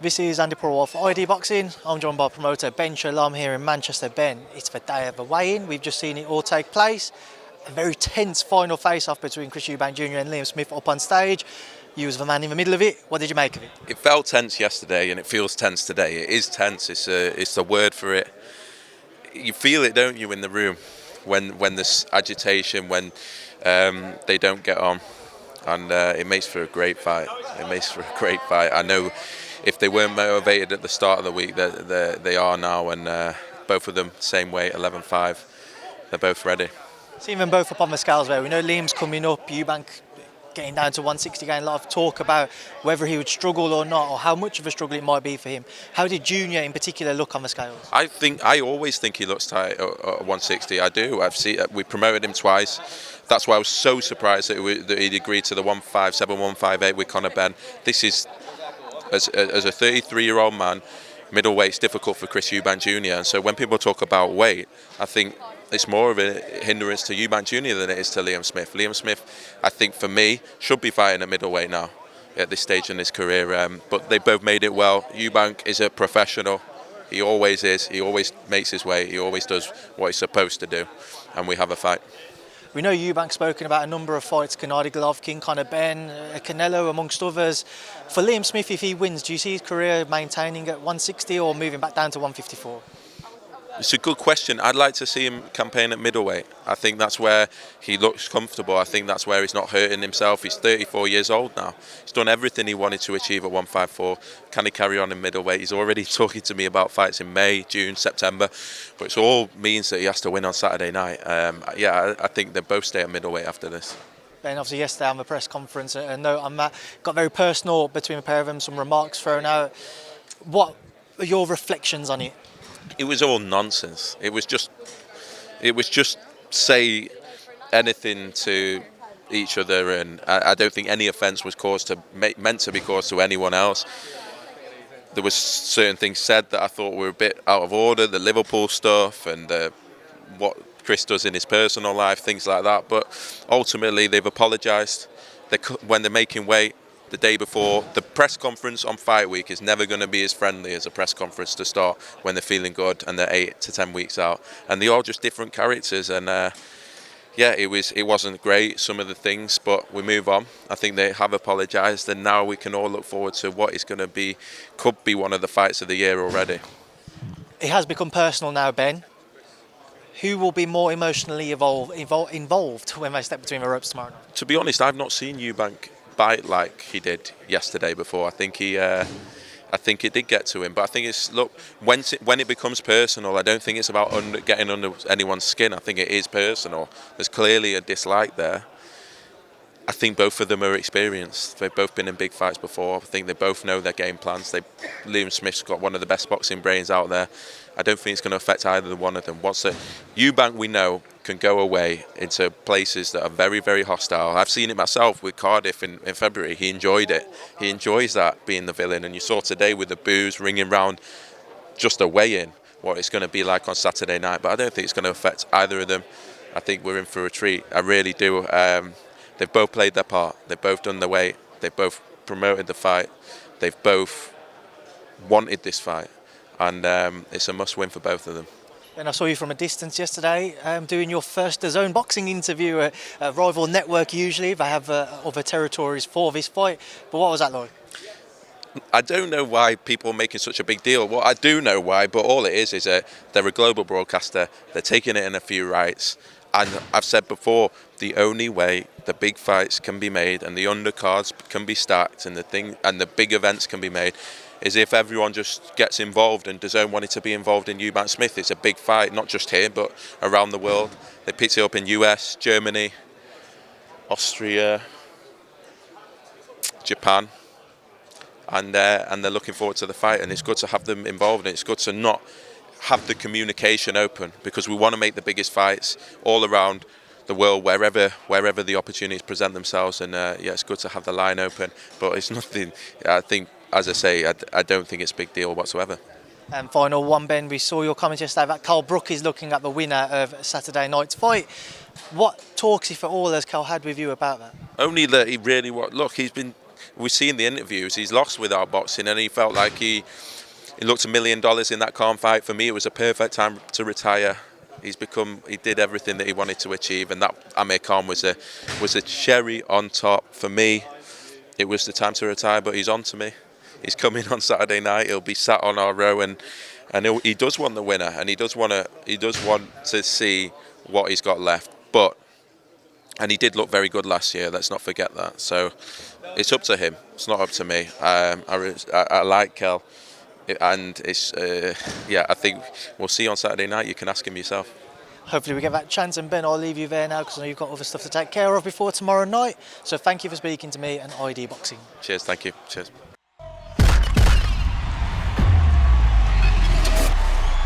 This is Andi Purewal for ID Boxing. I'm joined by promoter Ben Shalom here in Manchester. Ben, it's the day of the weigh-in. We've just seen it all take place. A very tense final face-off between Chris Eubank Jr. and Liam Smith up on stage. You was the man in the middle of it. What did you make of it? It felt tense yesterday and it feels tense today. It is tense. It's the word for it. You feel it, don't you, in the room when there's agitation, when they don't get on. And it makes for a great fight. I know if they weren't motivated at the start of the week, they are now, and both of them same weight, 11.5. They're both ready. Seeing them both up on the scales there. We know Liam's coming up, Eubank getting down to 160, getting a lot of talk about whether he would struggle or not, or how much of a struggle it might be for him. How did Junior in particular look on the scales? I always think he looks tight at 160. I do. We promoted him twice. That's why I was so surprised that he'd agreed to the 157, 158 with Conor Benn. This is, as a 33-year-old man, middleweight's difficult for Chris Eubank Jr. And so when people talk about weight, I think it's more of a hindrance to Eubank Jr. than it is to Liam Smith. Liam Smith, I think for me, should be fighting at middleweight now at this stage in his career. But they both made it well. Eubank is a professional. He always is. He always makes his weight. He always does what he's supposed to do. And we have a fight. We know Eubank's spoken about a number of fights, Gennady Golovkin, Conor Benn, Canelo amongst others. For Liam Smith, if he wins, do you see his career maintaining at 160 or moving back down to 154? It's a good question. I'd like to see him campaign at middleweight. I think that's where he looks comfortable. I think that's where he's not hurting himself. He's 34 years old now. He's done everything he wanted to achieve at 154. Can he carry on in middleweight? He's already talking to me about fights in May, June, September. But it all means that he has to win on Saturday night. I think they both stay at middleweight after this. Ben, obviously yesterday on the press conference, a note on that got very personal between the pair of them, some remarks thrown out. What are your reflections on it? It was all nonsense. It was just say anything to each other, and I don't think any offence was meant to be caused to anyone else. There was certain things said that I thought were a bit out of order, the Liverpool stuff and what Chris does in his personal life, things like that. But ultimately, they've apologised. When they're making weight. The day before, the press conference on fight week is never going to be as friendly as a press conference to start when they're feeling good and they're 8 to 10 weeks out. And they're all just different characters. And it wasn't great, some of the things, but we move on. I think they have apologised, and now we can all look forward to what is going to be, could be one of the fights of the year already. It has become personal now, Ben. Who will be more emotionally involved when they step between the ropes tomorrow night? To be honest, I've not seen Eubank bite like he did yesterday before. I think it did get to him, but I think when it becomes personal, I don't think it's about getting under anyone's skin. I think it is personal. There's clearly a dislike there. I think both of them are experienced. They've both been in big fights before. I think they both know their game plans. Liam Smith's got one of the best boxing brains out there. I don't think it's going to affect either one of them. Eubank, we know, can go away into places that are very, very hostile. I've seen it myself with Cardiff in February. He enjoyed it. He enjoys that, being the villain. And you saw today with the boos ringing round just a weigh-in, what it's going to be like on Saturday night. But I don't think it's going to affect either of them. I think we're in for a treat. I really do. They've both played their part. They've both done their weight. They've both promoted the fight. They've both wanted this fight. And it's a must-win for both of them. And I saw you from a distance yesterday doing your first Dazn boxing interview at Rival Network. Usually they have other territories for this fight. But what was that like? I don't know why people are making such a big deal. Well, I do know why, but all it is they're a global broadcaster. They're taking it in a few rights. And I've said before, the only way the big fights can be made and the undercards can be stacked and the big events can be made is if everyone just gets involved, and Dazn wanted to be involved in Eubank Smith. It's a big fight, not just here, but around the world. They picked it up in US, Germany, Austria, Japan, and they're looking forward to the fight, and it's good to have them involved, and it's good to not have the communication open, because we want to make the biggest fights all around the world, wherever the opportunities present themselves, and it's good to have the line open, but it's nothing. I think, as I say, I don't think it's a big deal whatsoever. And final one, Ben, we saw your comments yesterday that Kell Brook is looking at the winner of Saturday night's fight. What talks, if at all, has Kell had with you about that? Only that he really he's been we see in the interviews, he's lost without boxing, and he felt like he looked $1 million in that Khan fight. For me, it was a perfect time to retire. He did everything that he wanted to achieve, and that Amir Khan was a cherry on top. For me, it was the time to retire, but he's on to me. He's coming on Saturday night. He'll be sat on our row, and he does want the winner, and he does want to see what he's got left. And he did look very good last year. Let's not forget that. So it's up to him. It's not up to me. I like Kell, and it's I think we'll see on Saturday night. You can ask him yourself. Hopefully we get that chance, and Ben, I'll leave you there now because I know you've got other stuff to take care of before tomorrow night. So thank you for speaking to me and ID Boxing. Cheers. Thank you. Cheers.